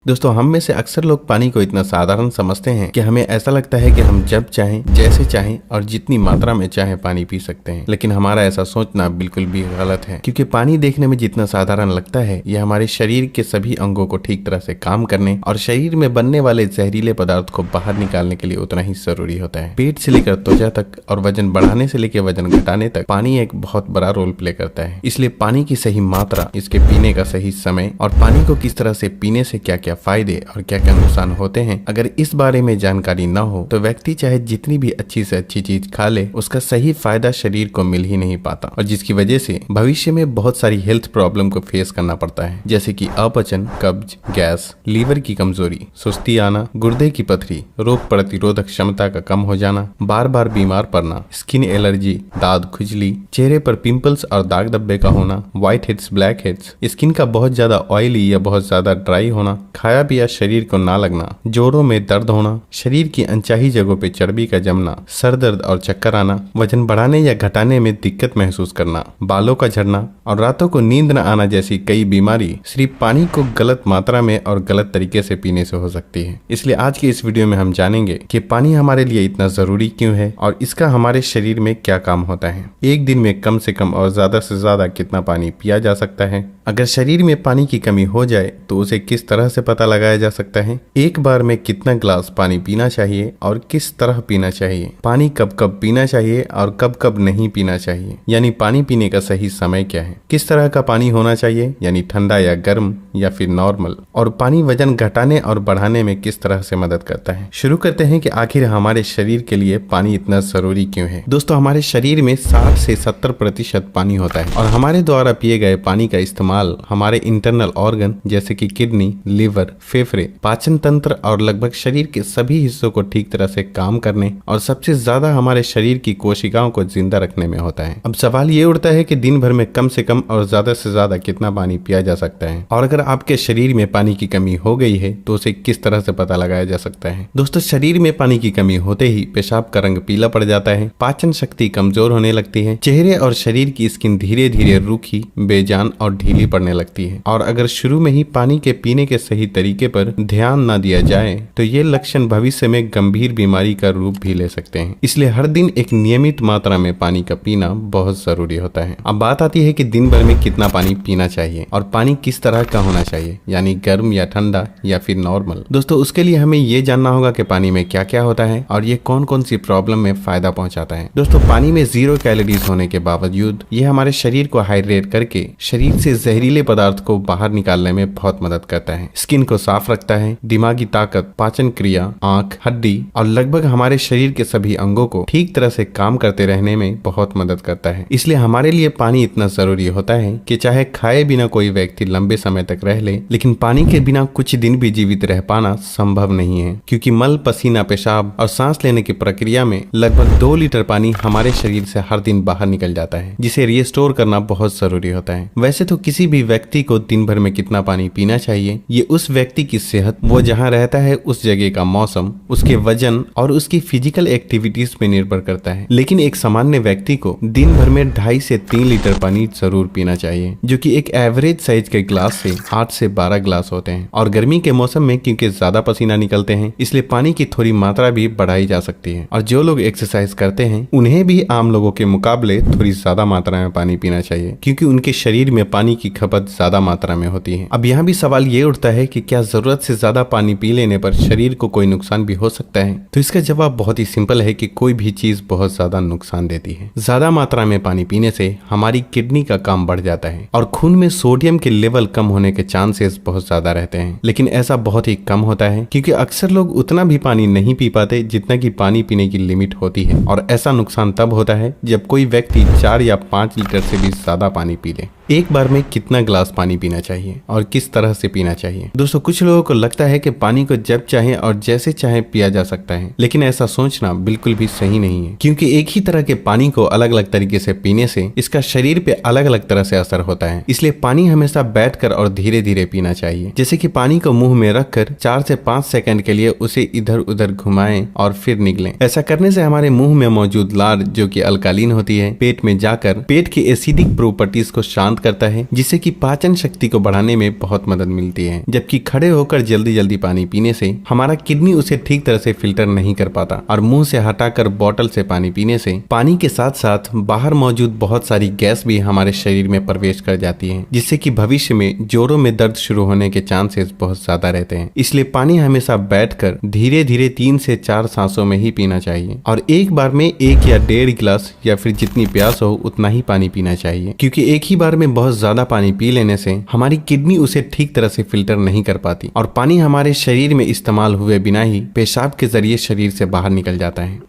दोस्तों, हम में से अक्सर लोग पानी को इतना साधारण समझते हैं कि हमें ऐसा लगता है कि हम जब चाहें, जैसे चाहें और जितनी मात्रा में चाहें पानी पी सकते हैं। लेकिन हमारा ऐसा सोचना बिल्कुल भी गलत है, क्योंकि पानी देखने में जितना साधारण लगता है, यह हमारे शरीर के सभी अंगों को ठीक तरह से काम करने और शरीर में बनने वाले जहरीले पदार्थ को बाहर निकालने के लिए उतना ही जरूरी होता है। पेट से लेकर त्वचा तक और वजन बढ़ाने से लेकर वजन घटाने तक पानी एक बहुत बड़ा रोल प्ले करता है। इसलिए पानी की सही मात्रा, इसके पीने का सही समय और पानी को किस तरह से पीने से क्या क्या फायदे और क्या क्या नुकसान होते हैं, अगर इस बारे में जानकारी न हो तो व्यक्ति चाहे जितनी भी अच्छी से अच्छी चीज खा ले, उसका सही फायदा शरीर को मिल ही नहीं पाता, और जिसकी वजह से भविष्य में बहुत सारी हेल्थ प्रॉब्लम को फेस करना पड़ता है, जैसे कि अपचन, कब्ज, गैस, लीवर की कमजोरी, सुस्ती आना, गुर्दे की पथरी, रोग प्रतिरोधक क्षमता का कम हो जाना, बार बार बीमार पड़ना, स्किन एलर्जी, दांत खुजली, चेहरे पर पिंपल्स और दाग धब्बे का होना, white heads, black heads, skin का बहुत ज्यादा ऑयली या बहुत ज्यादा ड्राई होना, खाया पिया शरीर को ना लगना, जोड़ों में दर्द होना, शरीर की अनचाही जगहों पे चर्बी का जमना, सर दर्द और चक्कर आना, वजन बढ़ाने या घटाने में दिक्कत महसूस करना, बालों का झड़ना और रातों को नींद न आना जैसी कई बीमारी सिर्फ पानी को गलत मात्रा में और गलत तरीके से पीने से हो सकती है। इसलिए आज की इस वीडियो में हम जानेंगे कि पानी हमारे लिए इतना जरूरी क्यों है और इसका हमारे शरीर में क्या काम होता है। एक दिन में कम से कम और ज्यादा से ज्यादा कितना पानी पिया जा सकता है, अगर शरीर में पानी की कमी हो जाए तो उसे किस तरह से पता लगाया जा सकता है, एक बार में कितना ग्लास पानी पीना चाहिए और किस तरह पीना चाहिए, पानी कब कब पीना चाहिए और कब कब नहीं पीना चाहिए, यानी पानी पीने का सही समय क्या है, किस तरह का पानी होना चाहिए, यानी ठंडा या गर्म या फिर नॉर्मल, और पानी वजन घटाने और बढ़ाने में किस तरह से मदद करता है। शुरू करते हैं कि आखिर हमारे शरीर के लिए पानी इतना जरूरी क्यों है। दोस्तों, हमारे शरीर में 60 से 70% पानी होता है और हमारे द्वारा पिए गए पानी का इस्तेमाल हमारे इंटरनल ऑर्गन जैसे कि किडनी, लिवर, फेफड़े, पाचन तंत्र और लगभग शरीर के सभी हिस्सों को ठीक तरह से काम करने और सबसे ज्यादा हमारे शरीर की कोशिकाओं को जिंदा रखने में होता है। अब सवाल ये उठता है कि दिन भर में कम से कम और ज्यादा से ज्यादा कितना पानी पिया जा सकता है, और अगर आपके शरीर में पानी की कमी हो गई है तो उसे किस तरह से पता लगाया जा सकता है। दोस्तों, शरीर में पानी की कमी होते ही पेशाब का रंग पीला पड़ जाता है, पाचन शक्ति कमजोर होने लगती है, चेहरे और शरीर की स्किन धीरे धीरे रूखी, बेजान और ढीली पड़ने लगती है, और अगर शुरू में ही पानी के पीने के सही तरीके पर ध्यान न दिया जाए तो ये लक्षण भविष्य में गंभीर बीमारी का रूप भी ले सकते हैं। इसलिए हर दिन एक नियमित मात्रा में पानी का पीना बहुत जरूरी होता है। अब बात आती है कि दिन भर में कितना पानी पीना चाहिए और पानी किस तरह का होना चाहिए, यानी गर्म या ठंडा या फिर नॉर्मल। दोस्तों, उसके लिए हमें ये जानना होगा कि पानी में क्या क्या होता है और ये कौन कौन सी प्रॉब्लम में फायदा पहुंचाता है। दोस्तों, पानी में 0 कैलोरीज होने के बावजूद ये हमारे शरीर को हाइड्रेट करके शरीर से जहरीले पदार्थ को बाहर निकालने में बहुत मदद करता है, स्किन को साफ रखता है, दिमागी ताकत, पाचन क्रिया, आंख, हड्डी और लगभग हमारे शरीर के सभी अंगों को ठीक तरह से काम करते रहने में बहुत मदद करता है। इसलिए हमारे लिए पानी इतना जरूरी होता है कि चाहे खाए बिना कोई व्यक्ति लंबे समय तक रह ले, लेकिन पानी के बिना कुछ दिन भी जीवित रह पाना संभव नहीं है, क्योंकि मल, पसीना, पेशाब और सांस लेने की प्रक्रिया में लगभग 2 लीटर पानी हमारे शरीर से हर दिन बाहर निकल जाता है, जिसे रिस्टोर करना बहुत जरूरी होता है। वैसे तो किसी भी व्यक्ति को दिन भर में कितना पानी पीना चाहिए ये उस व्यक्ति की सेहत, वो जहाँ रहता है उस जगह का मौसम, उसके वजन और उसकी फिजिकल एक्टिविटीज पे निर्भर करता है। लेकिन एक सामान्य व्यक्ति को दिन भर में 2.5 से 3 लीटर पानी जरूर पीना चाहिए, जो कि एक एवरेज साइज के ग्लास से 8 से 12 ग्लास होते हैं। और गर्मी के मौसम में क्योंकि ज्यादा पसीना निकलते हैं, इसलिए पानी की थोड़ी मात्रा भी बढ़ाई जा सकती है। और जो लोग एक्सरसाइज करते हैं उन्हें भी आम लोगों के मुकाबले थोड़ी ज्यादा मात्रा में पानी पीना चाहिए, क्योंकि उनके शरीर में पानी की खपत ज्यादा मात्रा में होती है। अब यहाँ भी सवाल ये उठता है कि क्या जरूरत से ज्यादा पानी पी लेने पर शरीर को कोई नुकसान भी हो सकता है। तो इसका जवाब बहुत ही सिंपल है कि कोई भी चीज बहुत ज्यादा नुकसान देती है। ज्यादा मात्रा में पानी पीने से हमारी किडनी का काम बढ़ जाता है और खून में सोडियम के लेवल कम होने के चांसेस बहुत ज्यादा रहते हैं, लेकिन ऐसा बहुत ही कम होता है, क्योंकि अक्सर लोग उतना भी पानी नहीं पी पाते जितना कि पानी पीने की लिमिट होती है। और ऐसा नुकसान तब होता है जब कोई व्यक्ति 4 या 5 लीटर से भी ज्यादा पानी पी ले। एक बार में कितना ग्लास पानी पीना चाहिए और किस तरह से पीना चाहिए। दोस्तों, कुछ लोगों को लगता है कि पानी को जब चाहे और जैसे चाहे पिया जा सकता है, लेकिन ऐसा सोचना बिल्कुल भी सही नहीं है, क्योंकि एक ही तरह के पानी को अलग अलग तरीके से पीने से इसका शरीर पे अलग अलग तरह से असर होता है। इसलिए पानी हमेशा बैठकर और धीरे धीरे पीना चाहिए, जैसे कि पानी को मुंह में रखकर 4 से 5 सेकंड के लिए उसे इधर उधर घुमाएं और फिर निगलें। ऐसा करने से हमारे मुंह में मौजूद लार, जो कि अल्कालीन होती है, पेट में जाकर पेट की एसिडिक प्रॉपर्टीज को शांत शांत करता है, जिससे कि पाचन शक्ति को बढ़ाने में बहुत मदद मिलती है। जबकि खड़े होकर जल्दी जल्दी पानी पीने से हमारा किडनी उसे ठीक तरह से फिल्टर नहीं कर पाता और मुंह से हटाकर बोतल से पानी पीने से पानी के साथ साथ बाहर मौजूद बहुत सारी गैस भी हमारे शरीर में प्रवेश कर जाती है, जिससे कि भविष्य में जोड़ों में दर्द शुरू होने के चांसेस बहुत ज्यादा रहते हैं। इसलिए पानी हमेशा बैठकर धीरे धीरे 3 से 4 सांसों में ही पीना चाहिए और एक बार में 1 या 1.5 गिलास या फिर जितनी प्यास हो उतना ही पानी पीना चाहिए, क्योंकि एक ही बार में बहुत ज्यादा पानी पी लेने से हमारी किडनी उसे ठीक तरह से फिल्टर नहीं कर पाती और पानी हमारे शरीर में इस्तेमाल हुए बिना ही पेशाब के जरिए शरीर से बाहर निकल जाता है।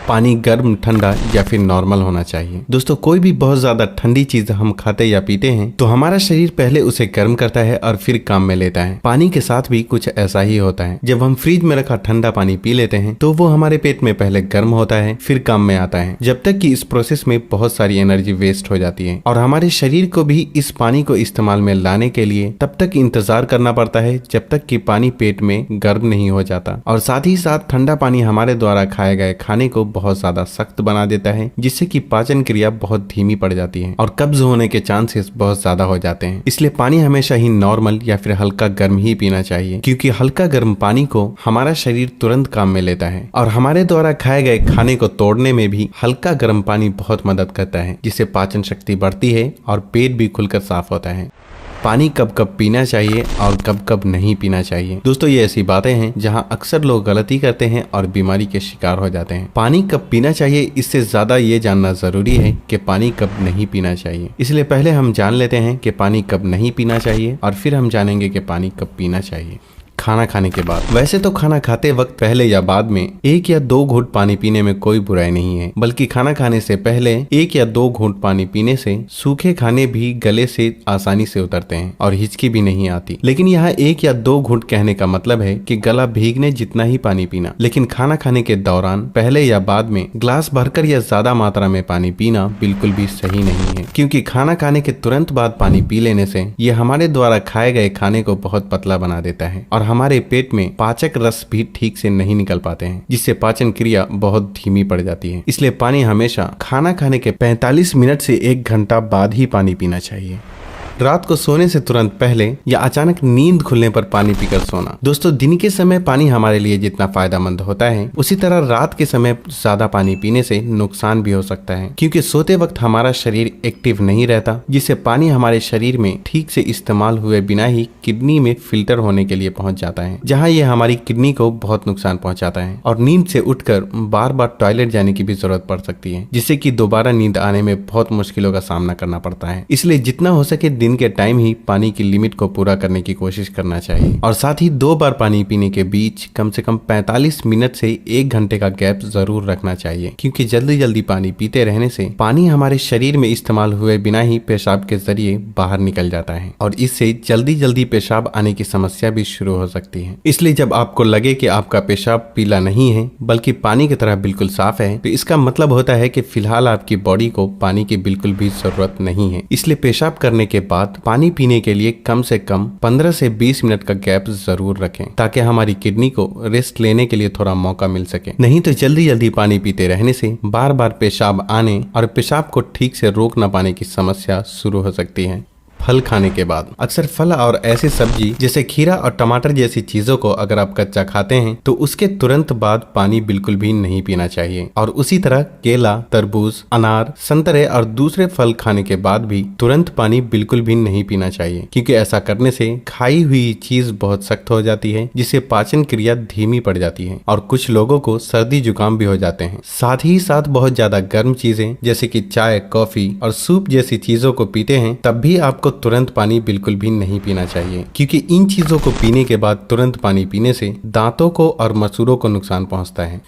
पानी गर्म, ठंडा या फिर नॉर्मल होना चाहिए। दोस्तों, कोई भी बहुत ज्यादा ठंडी चीज हम खाते या पीते हैं तो हमारा शरीर पहले उसे गर्म करता है और फिर काम में लेता है। पानी के साथ भी कुछ ऐसा ही होता है। जब हम फ्रिज में रखा ठंडा पानी पी लेते हैं तो वो हमारे पेट में पहले गर्म होता है, फिर काम में आता है, जब तक कि इस प्रोसेस में बहुत सारी एनर्जी वेस्ट हो जाती है और हमारे शरीर को भी इस पानी को इस्तेमाल में लाने के लिए तब तक इंतजार करना पड़ता है जब तक कि पानी पेट में गर्म नहीं हो जाता। और साथ ही साथ ठंडा पानी हमारे द्वारा खाए गए खाने को बहुत ज्यादा सख्त बना देता है, जिससे कि पाचन क्रिया बहुत धीमी पड़ जाती है और कब्ज होने के चांसेस बहुत ज्यादा हो जाते हैं। इसलिए पानी हमेशा ही नॉर्मल या फिर हल्का गर्म ही पीना चाहिए, क्योंकि हल्का गर्म पानी को हमारा शरीर तुरंत काम में लेता है और हमारे द्वारा खाए गए खाने को तोड़ने में भी हल्का गर्म पानी बहुत मदद करता है, जिससे पाचन शक्ति बढ़ती है और पेट भी खुलकर साफ होता है। पानी कब कब पीना चाहिए और कब कब नहीं पीना चाहिए। दोस्तों, ये ऐसी बातें हैं जहां अक्सर लोग गलती करते हैं और बीमारी के शिकार हो जाते हैं। पानी कब पीना चाहिए, इससे ज्यादा ये जानना जरूरी है कि पानी कब नहीं पीना चाहिए। इसलिए पहले हम जान लेते हैं कि पानी कब नहीं पीना चाहिए और फिर हम जानेंगे कि पानी कब पीना चाहिए। खाना खाने के बाद। वैसे तो खाना खाते वक्त पहले या बाद में 1 या 2 घूंट पानी पीने में कोई बुराई नहीं है, बल्कि खाना खाने से पहले 1 या 2 घूंट पानी पीने से सूखे खाने भी गले से आसानी से उतरते हैं और हिचकी भी नहीं आती। लेकिन यहाँ 1 या 2 घूंट कहने का मतलब है कि गला भीगने जितना ही पानी पीना। लेकिन खाना खाने के दौरान पहले या बाद में ग्लास भरकर या ज्यादा मात्रा में पानी पीना बिल्कुल भी सही नहीं है, क्योंकि खाना खाने के तुरंत बाद पानी पी लेने से ये हमारे द्वारा खाए गए खाने को बहुत पतला बना देता है और हमारे पेट में पाचक रस भी ठीक से नहीं निकल पाते हैं, जिससे पाचन क्रिया बहुत धीमी पड़ जाती है। इसलिए पानी हमेशा खाना खाने के 45 मिनट से 1 घंटा बाद ही पानी पीना चाहिए। रात को सोने से तुरंत पहले या अचानक नींद खुलने पर पानी पीकर सोना। दोस्तों, दिन के समय पानी हमारे लिए जितना फायदेमंद होता है, उसी तरह रात के समय ज्यादा पानी पीने से नुकसान भी हो सकता है, क्योंकि सोते वक्त हमारा शरीर एक्टिव नहीं रहता, जिससे पानी हमारे शरीर में ठीक से इस्तेमाल हुए बिना ही किडनी में फिल्टर होने के लिए पहुंच जाता है, जहां ये हमारी किडनी को बहुत नुकसान पहुंचाता है और नींद से उठकर बार बार टॉयलेट जाने की भी जरूरत पड़ सकती है, जिससे कि दोबारा नींद आने में बहुत मुश्किलों का सामना करना पड़ता है। इसलिए जितना हो सके दिन के टाइम ही पानी की लिमिट को पूरा करने की कोशिश करना चाहिए और साथ ही 2 बार पानी पीने के बीच कम से कम 45 मिनट से 1 घंटे का गैप जरूर रखना चाहिए, क्योंकि जल्दी जल्दी पानी पीते रहने से पानी हमारे शरीर में इस्तेमाल हुए बिना ही पेशाब के जरिए बाहर निकल जाता है और इससे जल्दी जल्दी पेशाब आने की समस्या भी शुरू हो सकती है। इसलिए जब आपको लगे कि आपका पेशाब पीला नहीं है बल्कि पानी की तरह बिल्कुल साफ है, तो इसका मतलब होता है कि फिलहाल आपकी बॉडी को पानी की बिल्कुल भी जरूरत नहीं है। इसलिए पेशाब करने के बाद पानी पीने के लिए कम से कम 15 से 20 मिनट का गैप जरूर रखें, ताकि हमारी किडनी को रेस्ट लेने के लिए थोड़ा मौका मिल सके। नहीं तो जल्दी जल्दी पानी पीते रहने से बार बार पेशाब आने और पेशाब को ठीक से रोक न पाने की समस्या शुरू हो सकती है। फल खाने के बाद। अक्सर फल और ऐसी सब्जी जैसे खीरा और टमाटर जैसी चीजों को अगर आप कच्चा खाते हैं तो उसके तुरंत बाद पानी बिल्कुल भी नहीं पीना चाहिए, और उसी तरह केला, तरबूज, अनार, संतरे और दूसरे फल खाने के बाद भी तुरंत पानी बिल्कुल भी नहीं पीना चाहिए, क्योंकि ऐसा करने से खाई हुई चीज बहुत सख्त हो जाती है, जिससे पाचन क्रिया धीमी पड़ जाती है और कुछ लोगों को सर्दी जुकाम भी हो जाते हैं। साथ ही साथ बहुत ज्यादा गर्म चीजें जैसे कि चाय, कॉफी और सूप जैसी चीजों को पीते हैं तब भी आपको तुरंत पानी बिल्कुल भी नहीं पीना चाहिए, क्योंकि इन चीजों को पीने के बाद तुरंत पानी पीने से दांतों को और मसूड़ों को नुकसान पहुंचता है।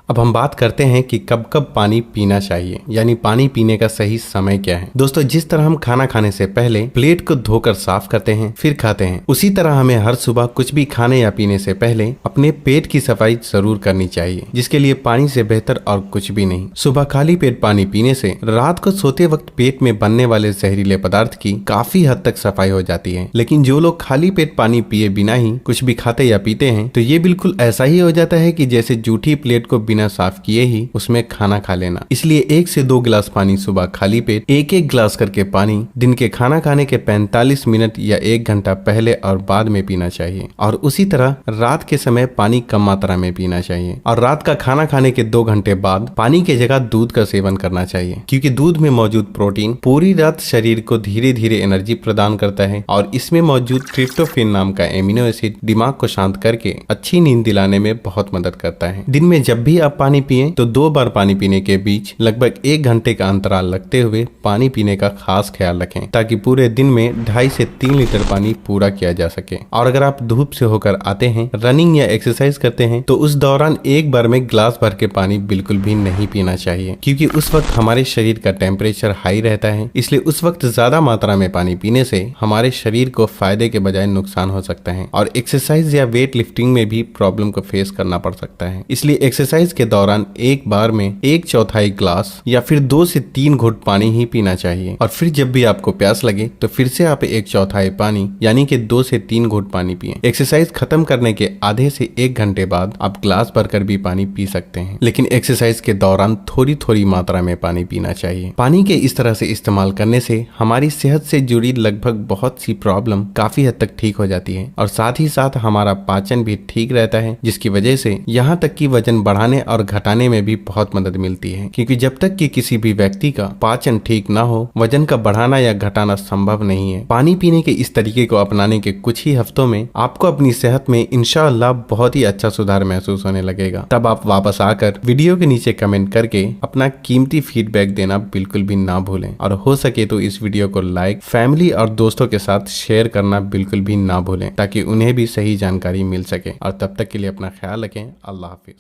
अब हम बात करते हैं कि कब कब पानी पीना चाहिए, यानी पानी पीने का सही समय क्या है। दोस्तों, जिस तरह हम खाना खाने से पहले प्लेट को धोकर साफ करते हैं फिर खाते हैं, उसी तरह हमें हर सुबह कुछ भी खाने या पीने से पहले अपने पेट की सफाई जरूर करनी चाहिए, जिसके लिए पानी से बेहतर और कुछ भी नहीं। सुबह खाली पेट पानी पीने से रात को सोते वक्त पेट में बनने वाले जहरीले पदार्थ की काफी हद तक सफाई हो जाती है। लेकिन जो लोग खाली पेट पानी पिए बिना ही कुछ भी खाते या पीते हैं तो ये बिल्कुल ऐसा ही हो जाता है कि जैसे जूठी प्लेट को बिना साफ किए ही उसमें खाना खा लेना। इसलिए 1 से 2 गिलास पानी सुबह खाली पेट, 1-1 गिलास करके पानी दिन के खाना खाने के 45 मिनट या 1 घंटा पहले और बाद में पीना चाहिए। और उसी तरह रात के समय पानी कम मात्रा में पीना चाहिए। और रात का खाना खाने के 2 घंटे बाद पानी की जगह दूध का सेवन करना चाहिए, क्योंकि दूध में मौजूद प्रोटीन पूरी रात शरीर को धीरे धीरे एनर्जी प्रदान करता है और इसमें मौजूद ट्रिप्टोफैन नाम का एमिनो एसिड दिमाग को शांत करके अच्छी नींद दिलाने में बहुत मदद करता है। दिन में जब भी आप पानी पिएं तो 2 बार पानी पीने के बीच लगभग 1 घंटे का अंतराल रखते हुए पानी पीने का खास ख्याल रखें, ताकि पूरे दिन में 2.5 से 3 लीटर पानी पूरा किया जा सके। और अगर आप धूप से होकर आते हैं, रनिंग या एक्सरसाइज करते हैं, तो उस दौरान एक बार में गिलास भर के पानी बिल्कुल भी नहीं पीना चाहिए, क्योंकि उस वक्त हमारे शरीर का टेम्परेचर हाई रहता है। इसलिए उस वक्त ज्यादा मात्रा में पानी पीने से हमारे शरीर को फायदे के बजाय नुकसान हो सकता है और एक्सरसाइज या वेट लिफ्टिंग में भी प्रॉब्लम को फेस करना पड़ सकता है। इसलिए एक्सरसाइज के दौरान एक बार में 1/4 गिलास या फिर 2 से 3 घुट पानी ही पीना चाहिए। और फिर जब भी आपको प्यास लगे तो फिर से आप 1/4 पानी यानी कि 2 से 3 घुट पानी पिएं। एक्सरसाइज खत्म करने के आधे से 1 घंटे बाद आप ग्लास भरकर भी पानी पी सकते हैं, लेकिन एक्सरसाइज के दौरान थोड़ी थोड़ी मात्रा में पानी पीना चाहिए। पानी के इस तरह से इस्तेमाल करने से हमारी सेहत से जुड़ी लगभग बहुत सी प्रॉब्लम काफी हद तक ठीक हो जाती है और साथ ही साथ हमारा पाचन भी ठीक रहता है, जिसकी वजह से यहाँ तक कि वजन बढ़ाने और घटाने में भी बहुत मदद मिलती है। क्योंकि जब तक कि किसी भी व्यक्ति का पाचन ठीक ना हो, वजन का बढ़ाना या घटाना संभव नहीं है। पानी पीने के इस तरीके को अपनाने के कुछ ही हफ्तों में आपको अपनी सेहत में इंशाअल्लाह बहुत ही अच्छा सुधार महसूस होने लगेगा। तब आप वापस आकर वीडियो के नीचे कमेंट करके अपना कीमती फीडबैक देना बिल्कुल भी ना भूलें और हो सके तो इस वीडियो को लाइक, फैमिली और दोस्तों के साथ शेयर करना बिल्कुल भी ना भूलें, ताकि उन्हें भी सही जानकारी मिल सके। और तब तक के लिए अपना ख्याल रखें। अल्लाह हाफिज।